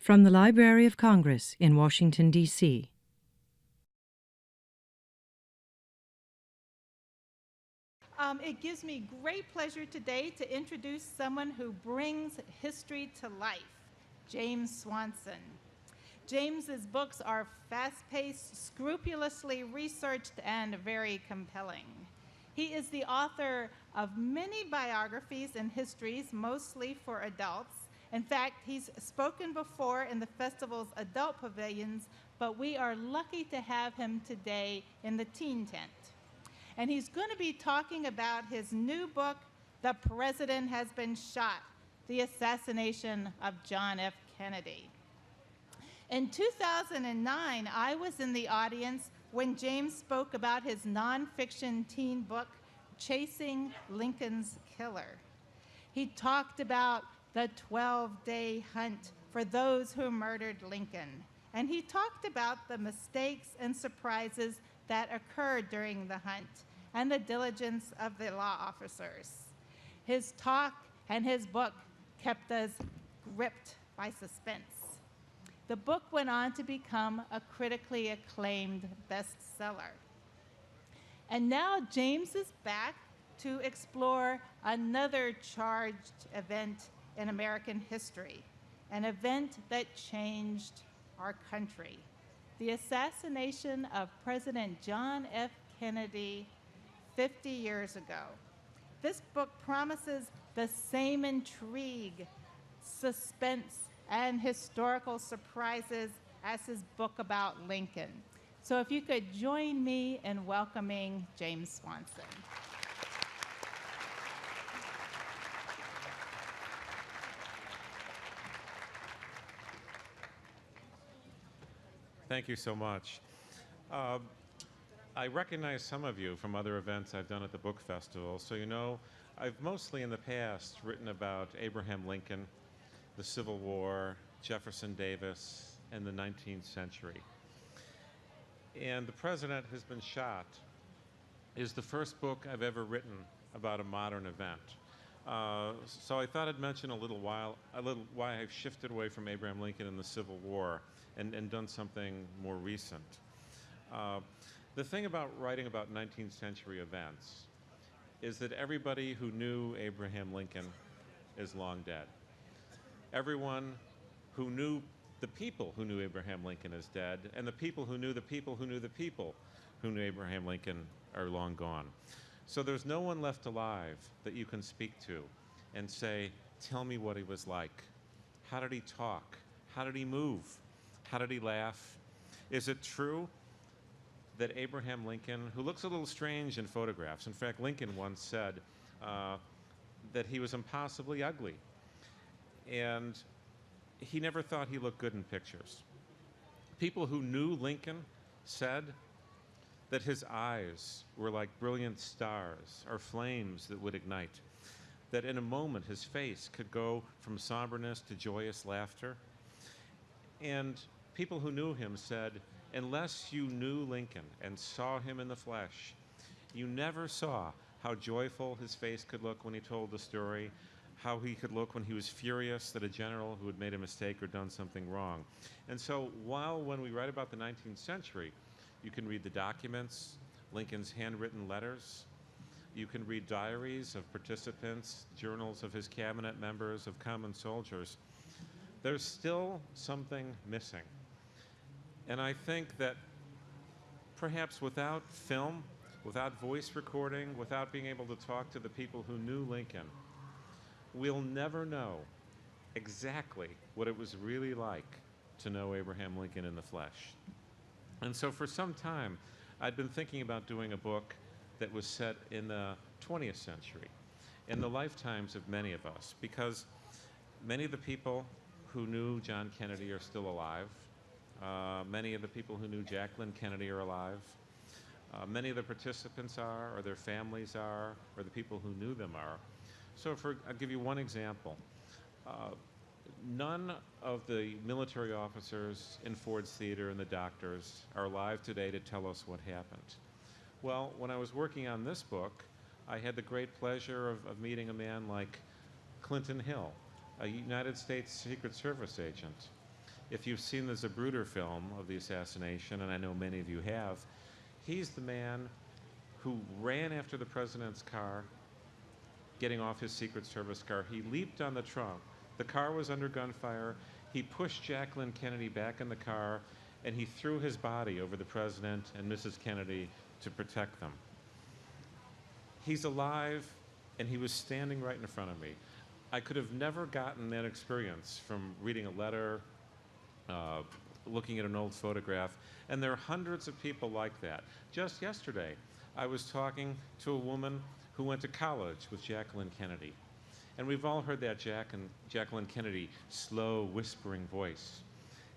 From the Library of Congress in Washington, D.C. It gives me great pleasure today to introduce someone who brings history to life, James Swanson. James's books are fast-paced, scrupulously researched, and very compelling. He is the author of many biographies and histories, mostly for adults. In fact, he's spoken before in the festival's adult pavilions, but we are lucky to have him today in the teen tent. And he's going to be talking about his new book, The President Has Been Shot, The Assassination of John F. Kennedy. In 2009, I was in the audience when James spoke about his nonfiction teen book, Chasing Lincoln's Killer. He talked about the 12-day hunt for those who murdered Lincoln. And he talked about the mistakes and surprises that occurred during the hunt and the diligence of the law officers. His talk and his book kept us gripped by suspense. The book went on to become a critically acclaimed bestseller. And now James is back to explore another charged event in American history, an event that changed our country, the assassination of President John F. Kennedy 50 years ago. This book promises the same intrigue, suspense, and historical surprises as his book about Lincoln. So if you could join me in welcoming James Swanson. Thank you so much. I recognize some of you from other events I've done at the book festival, so you know I've mostly in the past written about Abraham Lincoln, the Civil War, Jefferson Davis, and the 19th century. And The President Has Been Shot is the first book I've ever written about a modern event. So I thought I'd mention a little why I've shifted away from Abraham Lincoln and the Civil War and done something more recent. The thing about writing about 19th century events is that everybody who knew Abraham Lincoln is long dead. Everyone who knew the people who knew Abraham Lincoln is dead, and the people who knew the people who knew the people who knew Abraham Lincoln are long gone. So there's no one left alive that you can speak to and say, tell me what he was like. How did he talk? How did he move? How did he laugh? Is it true that Abraham Lincoln, who looks a little strange in photographs, in fact, Lincoln once said that he was impossibly ugly, and he never thought he looked good in pictures. People who knew Lincoln said that his eyes were like brilliant stars or flames that would ignite, that in a moment his face could go from somberness to joyous laughter. And people who knew him said, unless you knew Lincoln and saw him in the flesh, you never saw how joyful his face could look when he told the story, how he could look when he was furious that a general who had made a mistake or done something wrong. And so when we write about the 19th century, you can read the documents, Lincoln's handwritten letters, you can read diaries of participants, journals of his cabinet members, of common soldiers. There's still something missing. And I think that perhaps without film, without voice recording, without being able to talk to the people who knew Lincoln, we'll never know exactly what it was really like to know Abraham Lincoln in the flesh. And so for some time, I'd been thinking about doing a book that was set in the 20th century, in the lifetimes of many of us, because many of the people who knew John Kennedy are still alive. Many of the people who knew Jacqueline Kennedy are alive. Many of the participants are, or their families are, or the people who knew them are. So I'll give you one example. None of the military officers in Ford's Theater and the doctors are alive today to tell us what happened. Well, when I was working on this book, I had the great pleasure of meeting a man like Clinton Hill, a United States Secret Service agent. If you've seen the Zapruder film of the assassination, and I know many of you have, he's the man who ran after the president's car, getting off his Secret Service car. He leaped on the trunk. The car was under gunfire. He pushed Jacqueline Kennedy back in the car, and he threw his body over the president and Mrs. Kennedy to protect them. He's alive, and he was standing right in front of me. I could have never gotten that experience from reading a letter, looking at an old photograph, and there are hundreds of people like that. Just yesterday, I was talking to a woman who went to college with Jacqueline Kennedy. And we've all heard that Jacqueline Kennedy slow, whispering voice.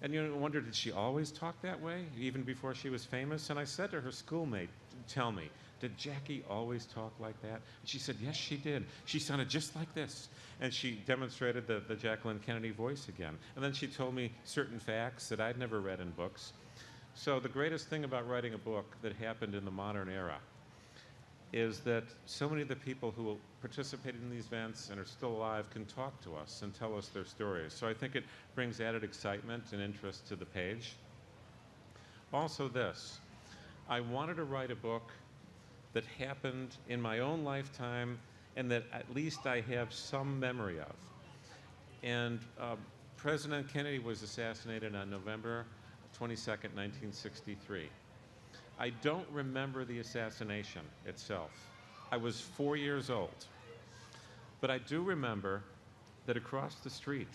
And you wonder, did she always talk that way, even before she was famous? And I said to her schoolmate, tell me, did Jackie always talk like that? And she said, yes, she did. She sounded just like this. And she demonstrated the Jacqueline Kennedy voice again. And then she told me certain facts that I'd never read in books. So the greatest thing about writing a book that happened in the modern era is that so many of the people who participated in these events and are still alive can talk to us and tell us their stories. So I think it brings added excitement and interest to the page. Also this, I wanted to write a book that happened in my own lifetime and that at least I have some memory of. And President Kennedy was assassinated on November 22nd, 1963. I don't remember the assassination itself. I was 4 years old. But I do remember that across the street,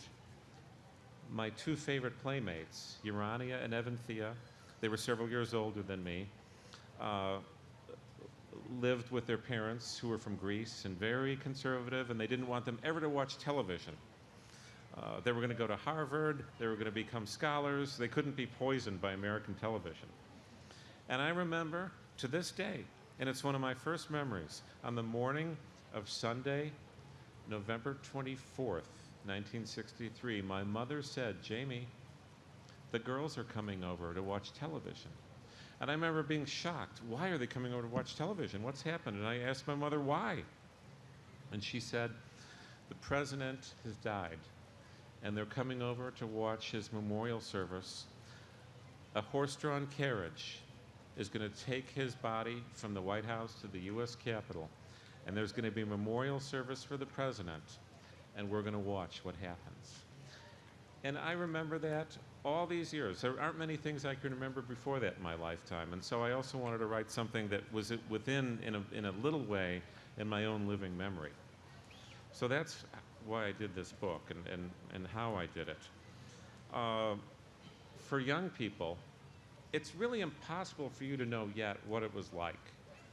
my two favorite playmates, Urania and Evanthea, they were several years older than me, lived with their parents who were from Greece and very conservative, and they didn't want them ever to watch television. They were going to go to Harvard, they were going to become scholars, they couldn't be poisoned by American television. And I remember to this day, and it's one of my first memories, on the morning of Sunday, November 24th, 1963, my mother said, Jamie, the girls are coming over to watch television. And I remember being shocked. Why are they coming over to watch television? What's happened? And I asked my mother why. And she said, the president has died, and they're coming over to watch his memorial service. A horse-drawn carriage is going to take his body from the White House to the U.S. Capitol, and there's going to be a memorial service for the president, and we're going to watch what happens. And I remember that all these years. There aren't many things I can remember before that in my lifetime, and so I also wanted to write something that was within, in a little way, in my own living memory. So that's why I did this book and how I did it. For young people, it's really impossible for you to know yet what it was like.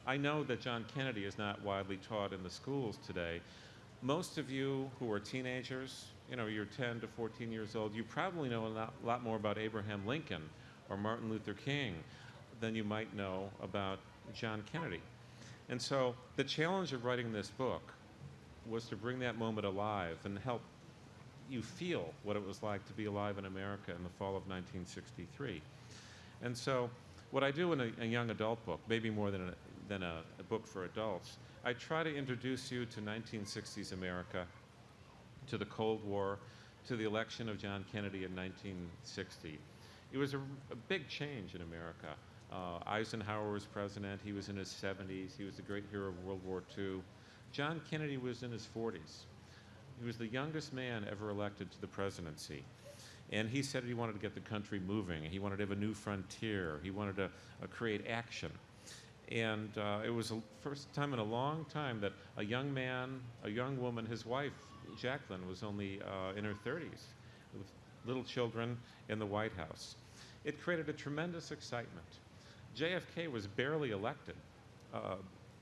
I know that John Kennedy is not widely taught in the schools today. Most of you who are teenagers, you're 10 to 14 years old, you probably know a lot more about Abraham Lincoln or Martin Luther King than you might know about John Kennedy. And so the challenge of writing this book was to bring that moment alive and help you feel what it was like to be alive in America in the fall of 1963. And so what I do in a young adult book, maybe more than a book for adults, I try to introduce you to 1960s America, to the Cold War, to the election of John Kennedy in 1960. It was a big change in America. Eisenhower was president. He was in his 70s. He was the great hero of World War II. John Kennedy was in his 40s. He was the youngest man ever elected to the presidency. And he said he wanted to get the country moving. He wanted to have a new frontier. He wanted to create action. And it was the first time in a long time that a young man, a young woman, his wife, Jacqueline, was only in her 30s, with little children in the White House. It created a tremendous excitement. JFK was barely elected.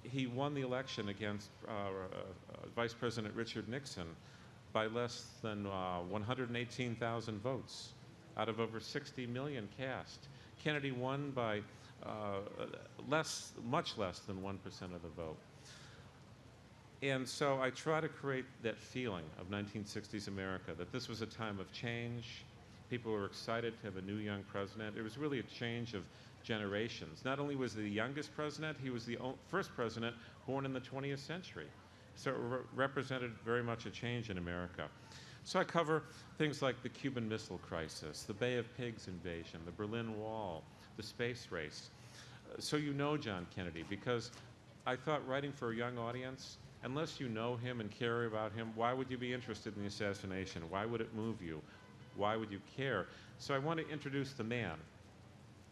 He won the election against Vice President Richard Nixon by less than 118,000 votes out of over 60 million cast. Kennedy won by much less than 1% of the vote. And so I try to create that feeling of 1960s America, that this was a time of change. People were excited to have a new young president. It was really a change of generations. Not only was he the youngest president, he was the first president born in the 20th century. So it represented very much a change in America. So I cover things like the Cuban Missile Crisis, the Bay of Pigs invasion, the Berlin Wall, the space race. So you know John Kennedy, because I thought writing for a young audience, unless you know him and care about him, why would you be interested in the assassination? Why would it move you? Why would you care? So I want to introduce the man.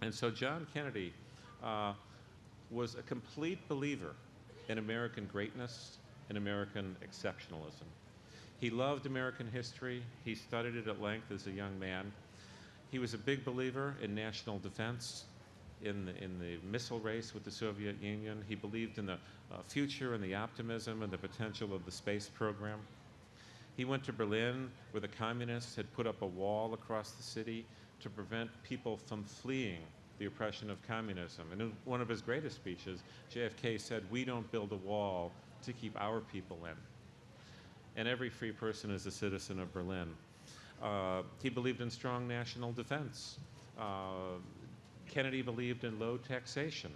And so John Kennedy was a complete believer in American greatness and American exceptionalism. He loved American history. He studied it at length as a young man. He was a big believer in national defense, in the missile race with the Soviet Union. He believed in the future and the optimism and the potential of the space program. He went to Berlin, where the communists had put up a wall across the city to prevent people from fleeing the oppression of communism. And in one of his greatest speeches, JFK said, "We don't build a wall to keep our people in." And every free person is a citizen of Berlin. He believed in strong national defense. Kennedy believed in low taxation.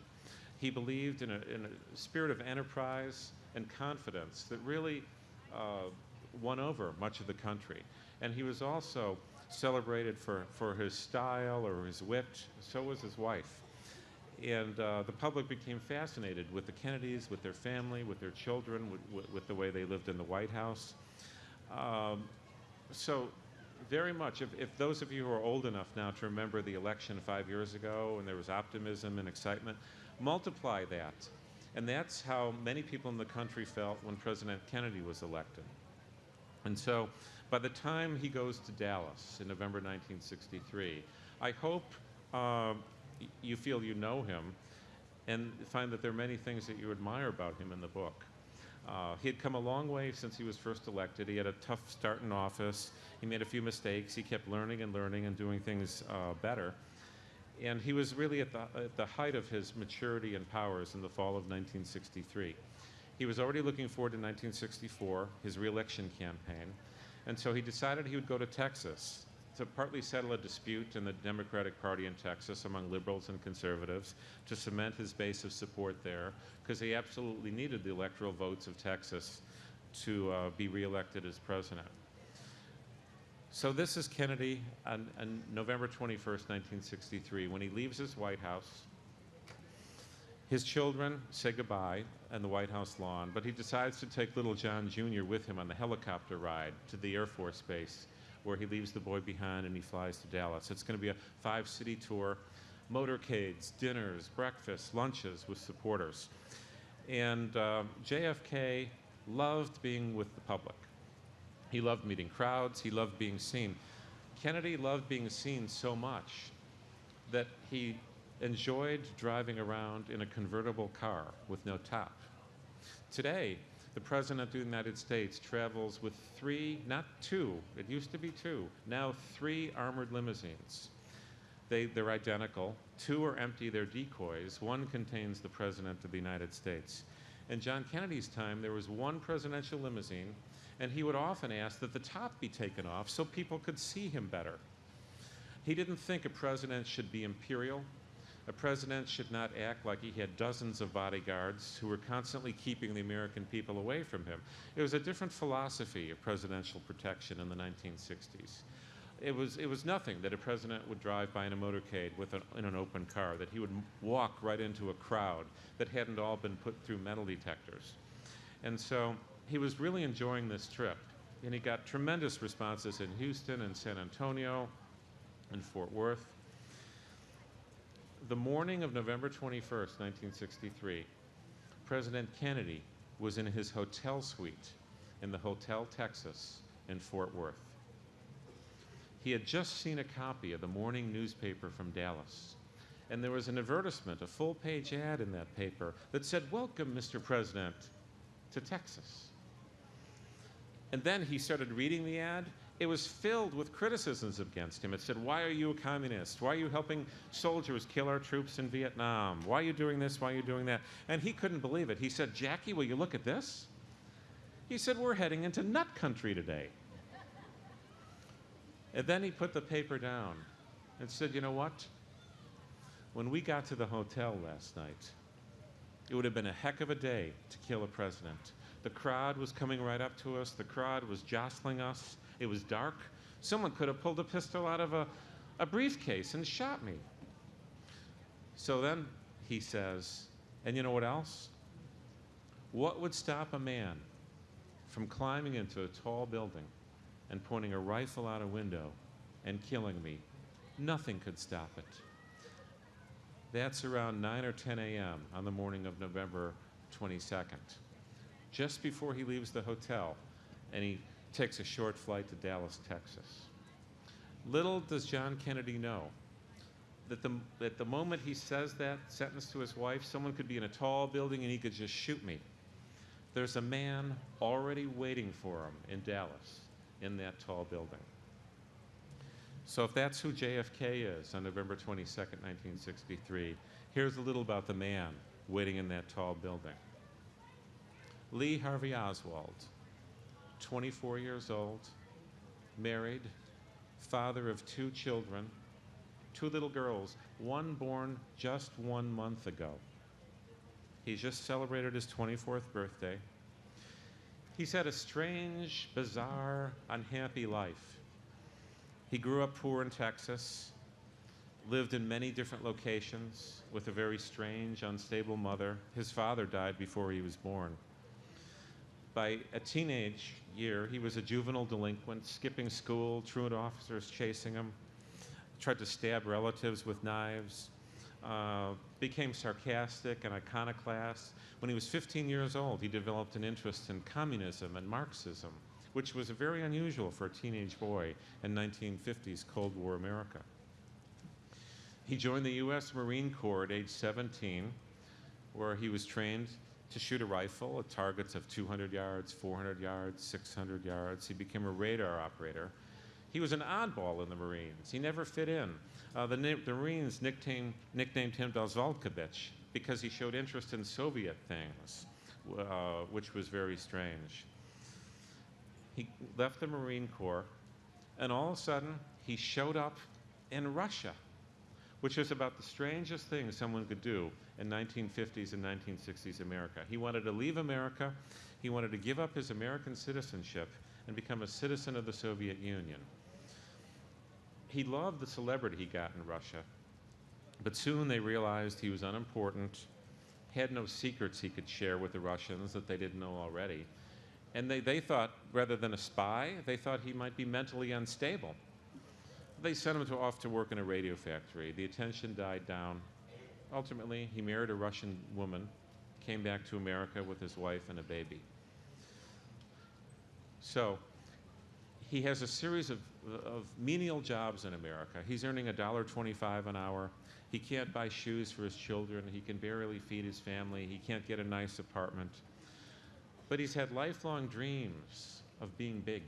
He believed in a spirit of enterprise and confidence that really won over much of the country. And he was also celebrated for his style or his wit. So was his wife. And the public became fascinated with the Kennedys, with their family, with their children, with the way they lived in the White House. So very much, if those of you who are old enough now to remember the election 5 years ago and there was optimism and excitement, multiply that. And that's how many people in the country felt when President Kennedy was elected. And so by the time he goes to Dallas in November 1963, I hope you feel you know him and find that there are many things that you admire about him in the book. He had come a long way since he was first elected. He had a tough start in office. He made a few mistakes. He kept learning and learning and doing things better. And he was really at the height of his maturity and powers in the fall of 1963. He was already looking forward to 1964, his re-election campaign. And so he decided he would go to Texas to partly settle a dispute in the Democratic Party in Texas among liberals and conservatives, to cement his base of support there, because he absolutely needed the electoral votes of Texas to be reelected as president. So this is Kennedy on November 21st, 1963, when he leaves his White House. His children say goodbye on the White House lawn, but he decides to take little John Jr. with him on the helicopter ride to the Air Force Base, where he leaves the boy behind and he flies to Dallas. It's going to be a 5-city tour, motorcades, dinners, breakfasts, lunches with supporters. And JFK loved being with the public. He loved meeting crowds. He loved being seen. Kennedy loved being seen so much that he enjoyed driving around in a convertible car with no top. Today, the President of the United States travels with 3, not 2, it used to be 2, now 3 armored limousines. They're identical. 2 are empty, they're decoys. 1 contains the President of the United States. In John Kennedy's time, there was 1 presidential limousine, and he would often ask that the top be taken off so people could see him better. He didn't think a president should be imperial. A president should not act like he had dozens of bodyguards who were constantly keeping the American people away from him. It was a different philosophy of presidential protection in the 1960s. It was nothing that a president would drive by in a motorcade in an open car, that he would walk right into a crowd that hadn't all been put through metal detectors. And so he was really enjoying this trip. And he got tremendous responses in Houston and San Antonio and Fort Worth. The morning of November 21st, 1963, President Kennedy was in his hotel suite in the Hotel Texas in Fort Worth. He had just seen a copy of the morning newspaper from Dallas, and there was an advertisement, a full-page ad in that paper that said, "Welcome, Mr. President, to Texas." And then he started reading the ad. It was filled with criticisms against him. It said, "Why are you a communist? Why are you helping soldiers kill our troops in Vietnam? Why are you doing this? Why are you doing that?" And he couldn't believe it. He said, "Jackie, will you look at this?" He said, "We're heading into nut country today." And then he put the paper down and said, "You know what? When we got to the hotel last night, it would have been a heck of a day to kill a president. The crowd was coming right up to us. The crowd was jostling us. It was dark. Someone could have pulled a pistol out of a briefcase and shot me. So then he says, and you know what else? What would stop a man from climbing into a tall building and pointing a rifle out a window and killing me? Nothing could stop it. That's around 9 or 10 a.m. on the morning of November 22nd, just before he leaves the hotel, and he takes a short flight to Dallas, Texas. Little does John Kennedy know that at the moment he says that sentence to his wife, someone could be in a tall building and he could just shoot me. There's a man already waiting for him in Dallas, in that tall building. So if that's who JFK is on November 22nd, 1963, here's a little about the man waiting in that tall building. Lee Harvey Oswald, 24 years old, married, father of 2 children, 2 little girls, one born just 1 month ago. He's just celebrated his 24th birthday. He's had a strange, bizarre, unhappy life. He grew up poor in Texas, lived in many different locations with a very strange, unstable mother. His father died before he was born. By a teenage year, he was a juvenile delinquent, skipping school, truant officers chasing him, tried to stab relatives with knives, became sarcastic and iconoclast. When he was 15 years old, he developed an interest in communism and Marxism, which was very unusual for a teenage boy in 1950s Cold War America. He joined the U.S. Marine Corps at age 17, where he was trained to shoot a rifle at targets of 200 yards, 400 yards, 600 yards. He became a radar operator. He was an oddball in the Marines. He never fit in. The Marines nicknamed him Dozvolkovich because he showed interest in Soviet things, which was very strange. He left the Marine Corps, and all of a sudden, he showed up in Russia, which was about the strangest thing someone could do in 1950s and 1960s America. He wanted to leave America. He wanted to give up his American citizenship and become a citizen of the Soviet Union. He loved the celebrity he got in Russia, but soon they realized he was unimportant, had no secrets he could share with the Russians that they didn't know already. And they thought, rather than a spy, they thought he might be mentally unstable. They sent him off to work in a radio factory. The attention died down. Ultimately, he married a Russian woman, came back to America with his wife and a baby. So he has a series of menial jobs in America. He's earning $1.25 an hour. He can't buy shoes for his children. He can barely feed his family. He can't get a nice apartment. But he's had lifelong dreams of being big,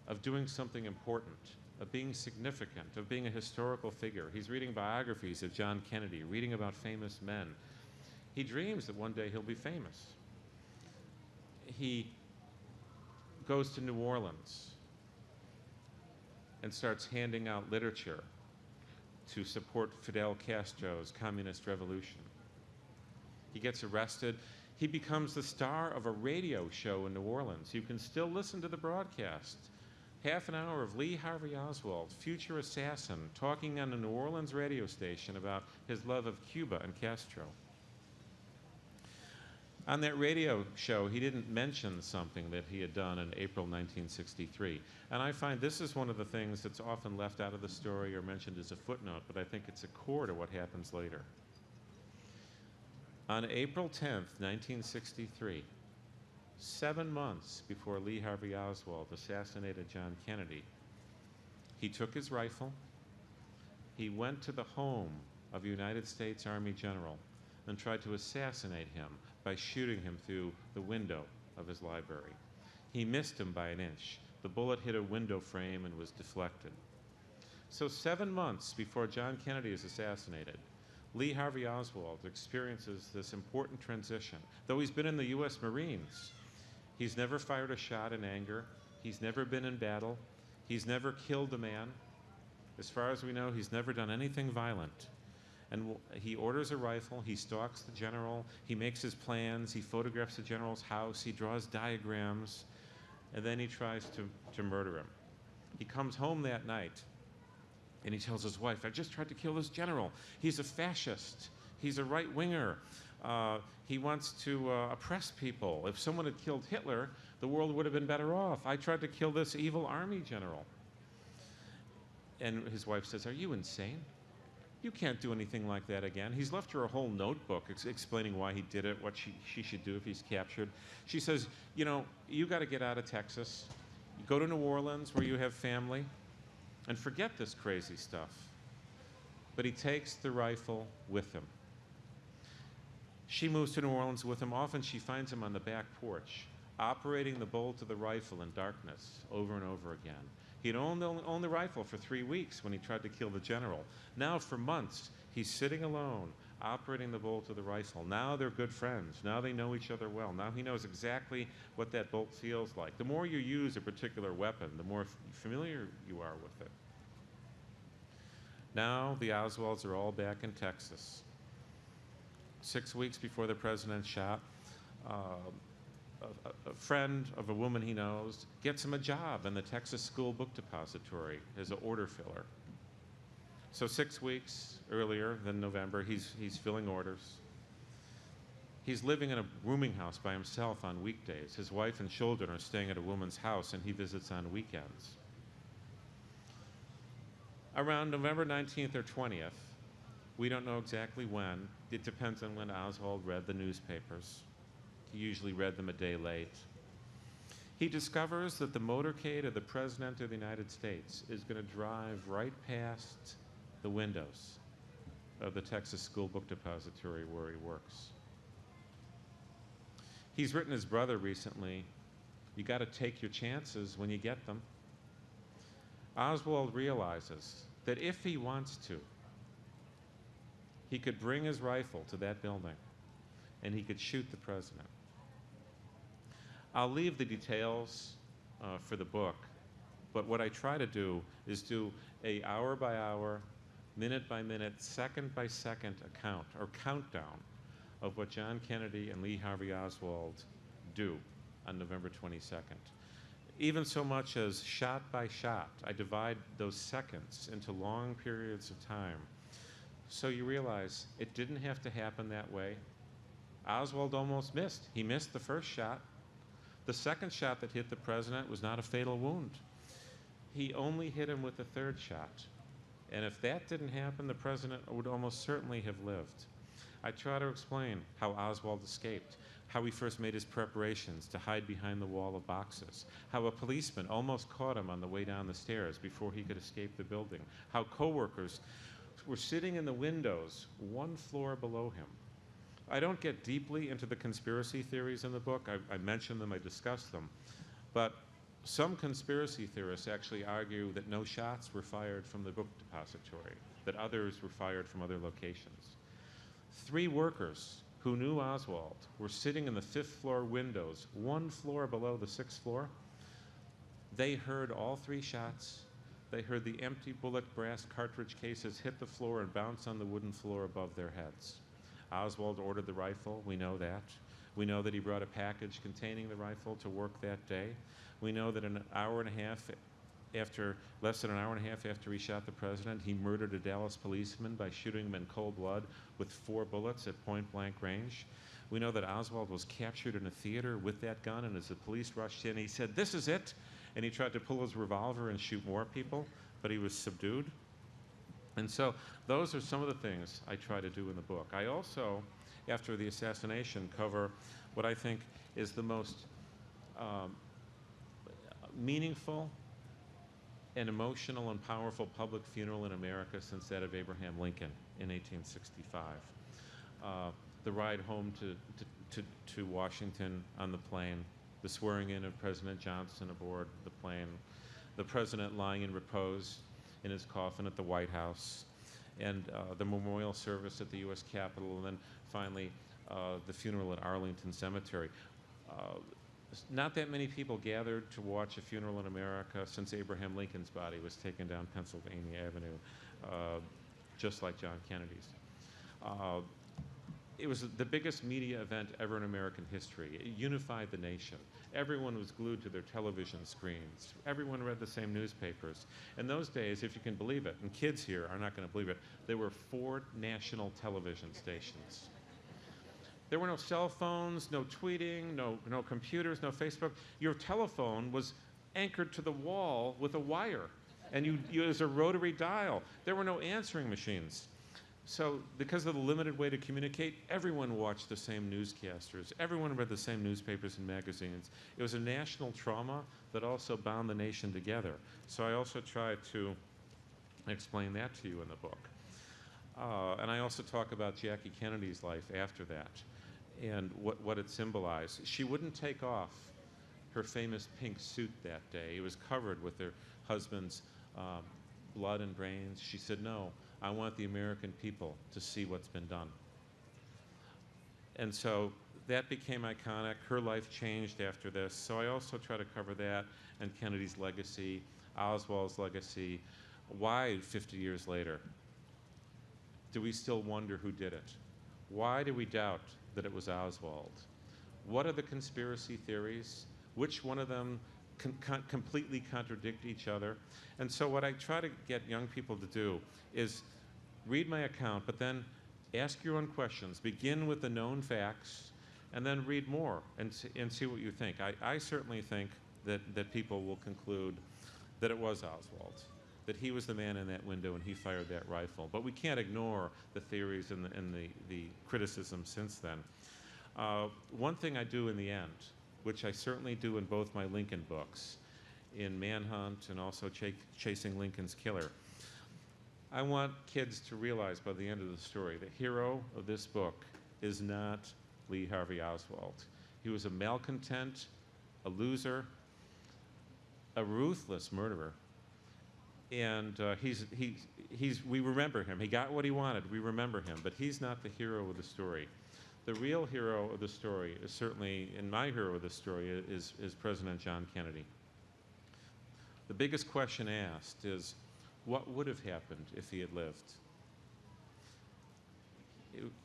of doing something important, of being significant, of being a historical figure. He's reading biographies of John Kennedy, reading about famous men. He dreams that one day he'll be famous. He goes to New Orleans and starts handing out literature to support Fidel Castro's communist revolution. He gets arrested. He becomes the star of a radio show in New Orleans. You can still listen to the broadcast. Half an hour of Lee Harvey Oswald, future assassin, talking on a New Orleans radio station about his love of Cuba and Castro. On that radio show, he didn't mention something that he had done in April 1963. And I find this is one of the things that's often left out of the story or mentioned as a footnote, but I think it's a core to what happens later. On April 10th, 1963, 7 months before Lee Harvey Oswald assassinated John Kennedy, he took his rifle, he went to the home of a United States Army general and tried to assassinate him by shooting him through the window of his library. He missed him by an inch. The bullet hit a window frame and was deflected. So 7 months before John Kennedy is assassinated, Lee Harvey Oswald experiences this important transition. Though he's been in the U.S. Marines, he's never fired a shot in anger. He's never been in battle. He's never killed a man. As far as we know, he's never done anything violent. And he orders a rifle, he stalks the general, he makes his plans, he photographs the general's house, he draws diagrams, and then he tries to murder him. He comes home that night, and he tells his wife, I just tried to kill this general. He's a fascist. He's a right-winger. He wants to oppress people. If someone had killed Hitler, the world would have been better off. I tried to kill this evil army general. And his wife says, are you insane? You can't do anything like that again. He's left her a whole notebook explaining why he did it, what she should do if he's captured. She says, you know, you got to get out of Texas. You go to New Orleans where you have family and forget this crazy stuff. But he takes the rifle with him. She moves to New Orleans with him. Often she finds him on the back porch, operating the bolt of the rifle in darkness over and over again. He'd owned the rifle for 3 weeks when he tried to kill the general. Now for months, he's sitting alone, operating the bolt of the rifle. Now they're good friends. Now they know each other well. Now he knows exactly what that bolt feels like. The more you use a particular weapon, the more familiar you are with it. Now the Oswalds are all back in Texas. 6 weeks before the president's shot, a friend of a woman he knows gets him a job in the Texas School Book Depository as an order filler. So 6 weeks earlier than November, he's filling orders. He's living in a rooming house by himself on weekdays. His wife and children are staying at a woman's house, and he visits on weekends. Around November 19th or 20th, we don't know exactly when. It depends on when Oswald read the newspapers. He usually read them a day late. He discovers that the motorcade of the President of the United States is going to drive right past the windows of the Texas School Book Depository where he works. He's written his brother recently, you got to take your chances when you get them. Oswald realizes that if he wants to, he could bring his rifle to that building and he could shoot the president. I'll leave the details for the book, but what I try to do is do a hour-by-hour, minute-by-minute, second-by-second account or countdown of what John Kennedy and Lee Harvey Oswald do on November 22nd. Even so much as shot by shot, I divide those seconds into long periods of time. So you realize it didn't have to happen that way. Oswald almost missed. He missed the first shot. The second shot that hit the president was not a fatal wound. He only hit him with the third shot. And if that didn't happen, the president would almost certainly have lived. I try to explain how Oswald escaped, how he first made his preparations to hide behind the wall of boxes, how a policeman almost caught him on the way down the stairs before he could escape the building, how coworkers were sitting in the windows one floor below him. I don't get deeply into the conspiracy theories in the book. I mention them, I discuss them. But some conspiracy theorists actually argue that no shots were fired from the book depository, that others were fired from other locations. 3 workers who knew Oswald were sitting in the 5th floor windows, one floor below the 6th floor. They heard all 3 shots. They heard the empty bullet brass cartridge cases hit the floor and bounce on the wooden floor above their heads. Oswald ordered the rifle, we know that. We know that he brought a package containing the rifle to work that day. We know that less than an hour and a half after he shot the president, he murdered a Dallas policeman by shooting him in cold blood with 4 bullets at point-blank range. We know that Oswald was captured in a theater with that gun, and as the police rushed in, he said, "This is it," and he tried to pull his revolver and shoot more people, but he was subdued. And so those are some of the things I try to do in the book. I also, after the assassination, cover what I think is the most meaningful and emotional and powerful public funeral in America since that of Abraham Lincoln in 1865. The ride home to Washington on the plane, the swearing in of President Johnson aboard the plane, the president lying in repose in his coffin at the White House, and the memorial service at the U.S. Capitol, and then finally the funeral at Arlington Cemetery. Not that many people gathered to watch a funeral in America since Abraham Lincoln's body was taken down Pennsylvania Avenue, just like John Kennedy's. It was the biggest media event ever in American history. It unified the nation. Everyone was glued to their television screens. Everyone read the same newspapers. In those days, if you can believe it, and kids here are not going to believe it, there were 4 national television stations. There were no cell phones, no tweeting, no computers, no Facebook. Your telephone was anchored to the wall with a wire, and you used a rotary dial. There were no answering machines. So because of the limited way to communicate, everyone watched the same newscasters. Everyone read the same newspapers and magazines. It was a national trauma that also bound the nation together. So I also tried to explain that to you in the book. And I also talk about Jackie Kennedy's life after that and what it symbolized. She wouldn't take off her famous pink suit that day. It was covered with her husband's blood and brains. She said, "No, I want the American people to see what's been done." And so that became iconic. Her life changed after this. So I also try to cover that and Kennedy's legacy, Oswald's legacy. Why, 50 years later, do we still wonder who did it? Why do we doubt that it was Oswald? What are the conspiracy theories? Which one of them completely contradict each other? And so what I try to get young people to do is read my account, but then ask your own questions. Begin with the known facts, and then read more and see what you think. I certainly think that people will conclude that it was Oswald, that he was the man in that window and he fired that rifle. But we can't ignore the theories and the criticism since then. One thing I do in the end, which I certainly do in both my Lincoln books, in Manhunt and also Chasing Lincoln's Killer, I want kids to realize by the end of the story, the hero of this book is not Lee Harvey Oswald. He was a malcontent, a loser, a ruthless murderer. And we remember him. He got what he wanted. We remember him. But he's not the hero of the story. The real hero of the story is certainly, and my hero of the story is President John Kennedy. The biggest question asked is, what would have happened if he had lived?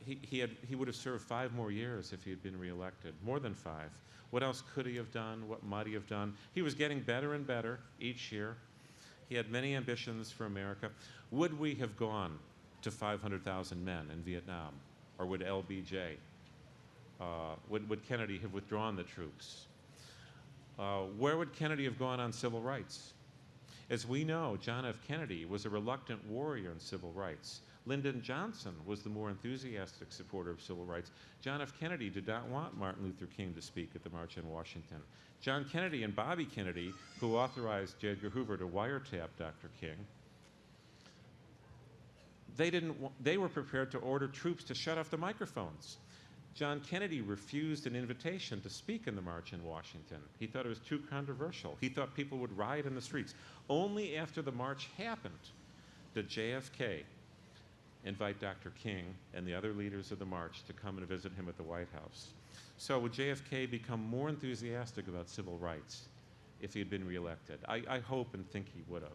He would have served 5 more years if he had been reelected, more than 5. What else could he have done? What might he have done? He was getting better and better each year. He had many ambitions for America. Would we have gone to 500,000 men in Vietnam? Or would LBJ? Would Kennedy have withdrawn the troops? Where would Kennedy have gone on civil rights? As we know, John F. Kennedy was a reluctant warrior in civil rights. Lyndon Johnson was the more enthusiastic supporter of civil rights. John F. Kennedy did not want Martin Luther King to speak at the March on Washington. John Kennedy and Bobby Kennedy, who authorized J. Edgar Hoover to wiretap Dr. King, they were prepared to order troops to shut off the microphones. John Kennedy refused an invitation to speak in the March in Washington. He thought it was too controversial. He thought people would riot in the streets. Only after the march happened did JFK invite Dr. King and the other leaders of the march to come and visit him at the White House. So would JFK become more enthusiastic about civil rights if he had been reelected? I hope and think he would have.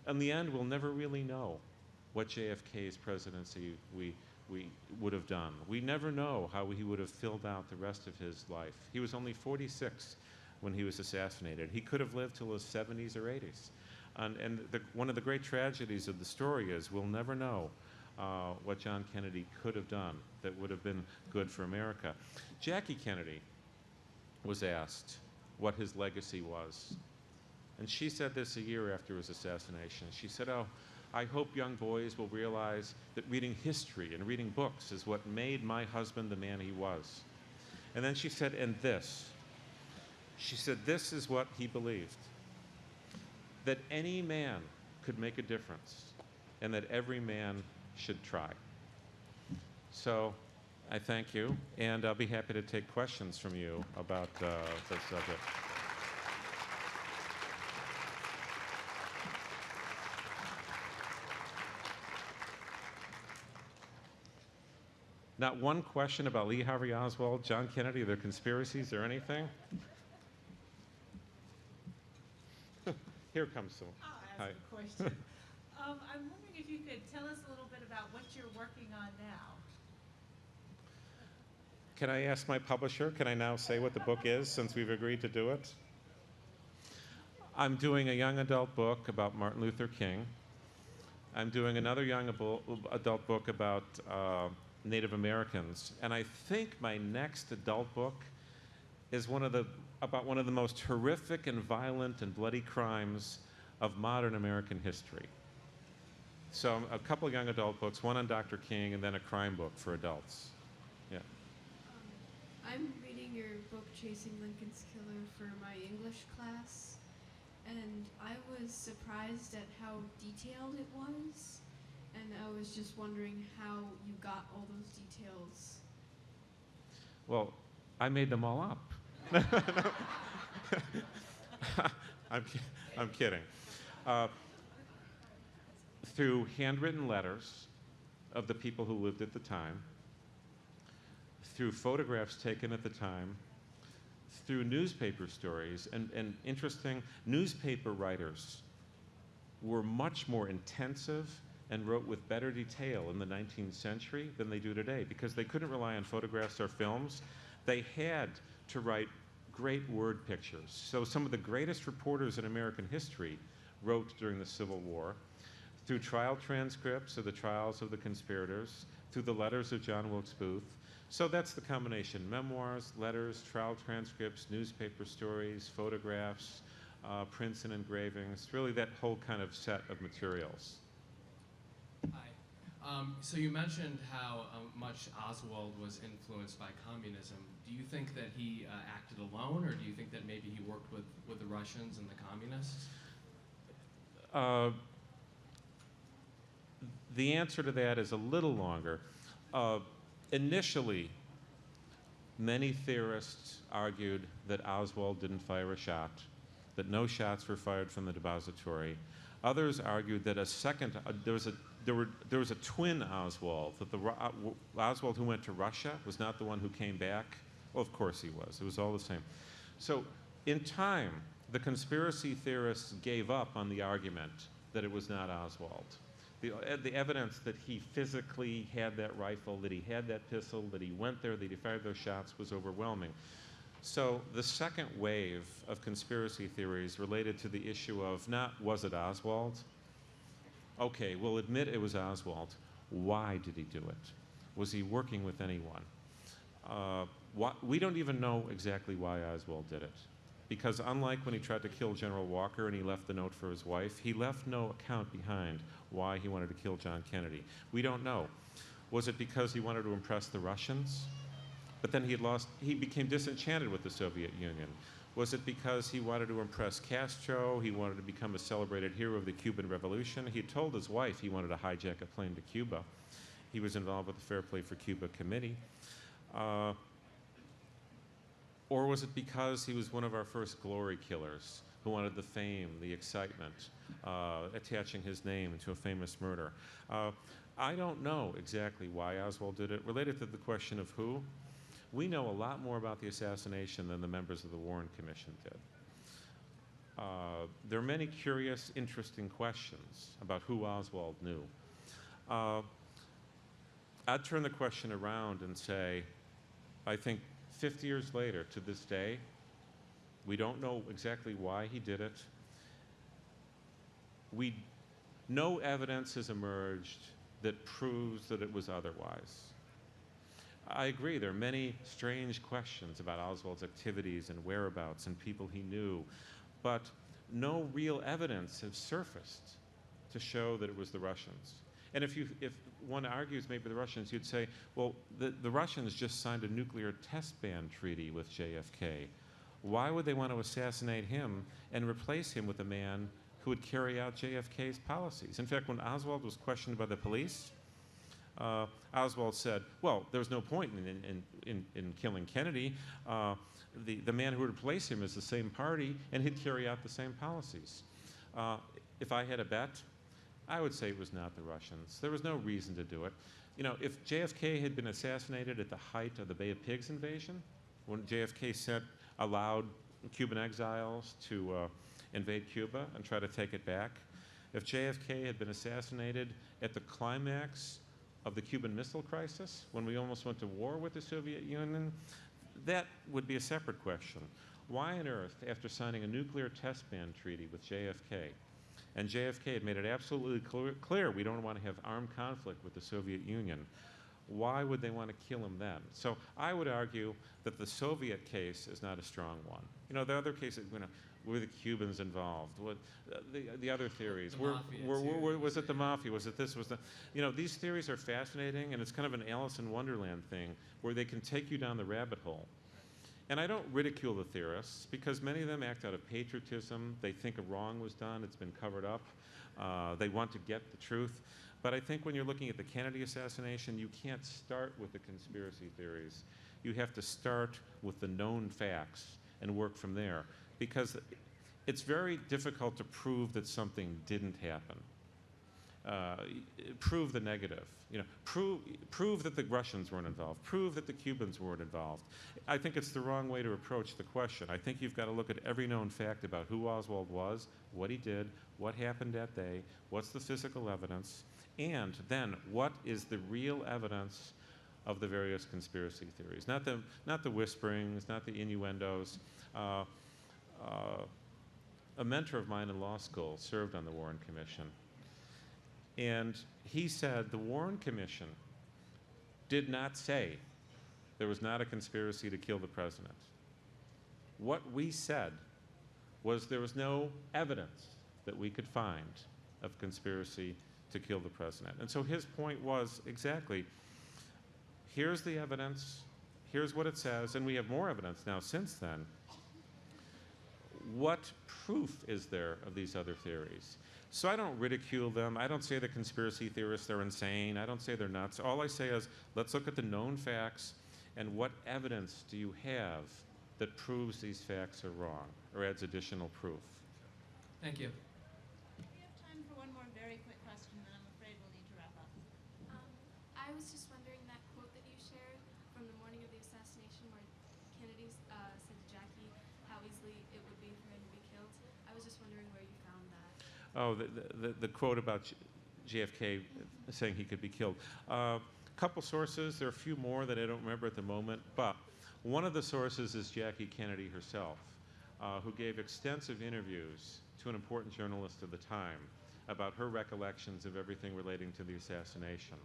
In the end, we'll never really know what JFK's presidency we would have done. We never know how he would have filled out the rest of his life. He was only 46 when he was assassinated. He could have lived till his 70s or 80s. And one of the great tragedies of the story is we'll never know what John Kennedy could have done that would have been good for America. Jackie Kennedy was asked what his legacy was. And she said this a year after his assassination. She said, "Oh, I hope young boys will realize that reading history and reading books is what made my husband the man he was." And then she said, "And this." She said, "This is what he believed, that any man could make a difference and that every man should try." So I thank you, and I'll be happy to take questions from you about the subject. Not one question about Lee Harvey Oswald, John Kennedy, their conspiracies, or anything? Here comes someone. I'll ask a question. I'm wondering if you could tell us a little bit about what you're working on now. Can I ask my publisher, can I now say what the book is since we've agreed to do it? I'm doing a young adult book about Martin Luther King. I'm doing another young adult book about Native Americans. And I think my next adult book is about one of the most horrific and violent and bloody crimes of modern American history. So a couple of young adult books, one on Dr. King and then a crime book for adults. Yeah. I'm reading your book, Chasing Lincoln's Killer, for my English class, and I was surprised at how detailed it was, and I was just wondering how you got all those details. Well, I made them all up. I'm kidding. Through handwritten letters of the people who lived at the time, through photographs taken at the time, through newspaper stories, and interesting, newspaper writers were much more intensive and wrote with better detail in the 19th century than they do today because they couldn't rely on photographs or films. They had to write great word pictures. So some of the greatest reporters in American history wrote during the Civil War, through trial transcripts of the trials of the conspirators, through the letters of John Wilkes Booth. So that's the combination: memoirs, letters, trial transcripts, newspaper stories, photographs, prints and engravings, really that whole kind of set of materials. Hi. So you mentioned how much Oswald was influenced by communism. Do you think that he acted alone, or do you think that maybe he worked with the Russians and the communists? The answer to that is a little longer. Initially, many theorists argued that Oswald didn't fire a shot, that no shots were fired from the depository. Others argued that there was a twin Oswald, that the Oswald who went to Russia was not the one who came back. Well, of course he was. It was all the same. So in time, the conspiracy theorists gave up on the argument that it was not Oswald. The evidence that he physically had that rifle, that he had that pistol, that he went there, that he fired those shots was overwhelming. So the second wave of conspiracy theories related to the issue of not was it Oswald? Okay, we'll admit it was Oswald. Why did he do it? Was he working with anyone? We don't even know exactly why Oswald did it. Because unlike when he tried to kill General Walker and he left the note for his wife, he left no account behind why he wanted to kill John Kennedy. We don't know. Was it because he wanted to impress the Russians? But then he became disenchanted with the Soviet Union. Was it because he wanted to impress Castro? He wanted to become a celebrated hero of the Cuban Revolution? He told his wife he wanted to hijack a plane to Cuba. He was involved with the Fair Play for Cuba committee. Or was it because he was one of our first glory killers who wanted the fame, the excitement, attaching his name to a famous murder? I don't know exactly why Oswald did it. Related to the question of who, we know a lot more about the assassination than the members of the Warren Commission did. There are many curious, interesting questions about who Oswald knew. I'd turn the question around and say, I think 50 years later, to this day, we don't know exactly why he did it. No evidence has emerged that proves that it was otherwise. I agree, there are many strange questions about Oswald's activities and whereabouts and people he knew, but no real evidence has surfaced to show that it was the Russians. And if one argues maybe the Russians, you'd say, well, the Russians just signed a nuclear test ban treaty with JFK. Why would they want to assassinate him and replace him with a man who would carry out JFK's policies? In fact, when Oswald was questioned by the police, Oswald said, well, there's no point in killing Kennedy. The man who would replace him is the same party, and he'd carry out the same policies. If I had a bet, I would say it was not the Russians. There was no reason to do it. You know, if JFK had been assassinated at the height of the Bay of Pigs invasion, when JFK allowed Cuban exiles to invade Cuba and try to take it back, if JFK had been assassinated at the climax of the Cuban Missile Crisis, when we almost went to war with the Soviet Union, that would be a separate question. Why on earth, after signing a nuclear test ban treaty with JFK, and JFK had made it absolutely clear we don't want to have armed conflict with the Soviet Union, why would they want to kill him then? So I would argue that the Soviet case is not a strong one. You know, the other cases, were the Cubans involved? What, the other theories? Was it the mafia? Was it this? Was the? You know, these theories are fascinating, and it's kind of an Alice in Wonderland thing where they can take you down the rabbit hole. And I don't ridicule the theorists because many of them act out of patriotism. They think a wrong was done, it's been covered up. They want to get the truth. But I think when you're looking at the Kennedy assassination, you can't start with the conspiracy theories. You have to start with the known facts and work from there, because it's very difficult to prove that something didn't happen. Prove the negative. You know, prove that the Russians weren't involved. Prove that the Cubans weren't involved. I think it's the wrong way to approach the question. I think you've got to look at every known fact about who Oswald was, what he did, what happened that day, what's the physical evidence, and then what is the real evidence of the various conspiracy theories. Not the whisperings, not the innuendos. A mentor of mine in law school served on the Warren Commission. And he said the Warren Commission did not say there was not a conspiracy to kill the president. What we said was there was no evidence that we could find of conspiracy to kill the president. And so his point was exactly, here's the evidence, here's what it says, and we have more evidence now since then. What proof is there of these other theories? So I don't ridicule them. I don't say the conspiracy theorists are insane. I don't say they're nuts. All I say is, let's look at the known facts and what evidence do you have that proves these facts are wrong or adds additional proof. Thank you. We have time for one more very quick question, then I'm afraid we'll need to wrap up. I was just wondering, that quote that you shared from the morning of the assassination where Kennedy said to Jackie how easily it would be for him to be killed. I was just wondering where you found that. Oh, the quote about JFK saying he could be killed. Couple sources. There are a few more that I don't remember at the moment, but one of the sources is Jackie Kennedy herself, who gave extensive interviews to an important journalist of the time about her recollections of everything relating to the assassination.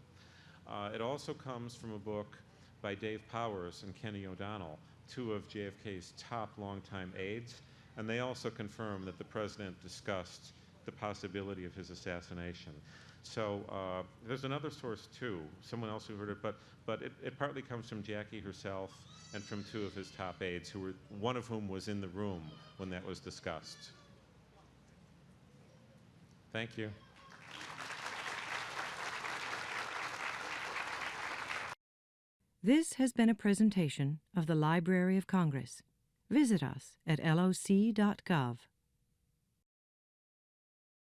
It also comes from a book by Dave Powers and Kenny O'Donnell, two of JFK's top longtime aides, and they also confirm that the president discussed the possibility of his assassination. So there's another source too, someone else who heard it, but it partly comes from Jackie herself and from two of his top aides, one of whom was in the room when that was discussed. Thank you. This has been a presentation of the Library of Congress. Visit us at loc.gov.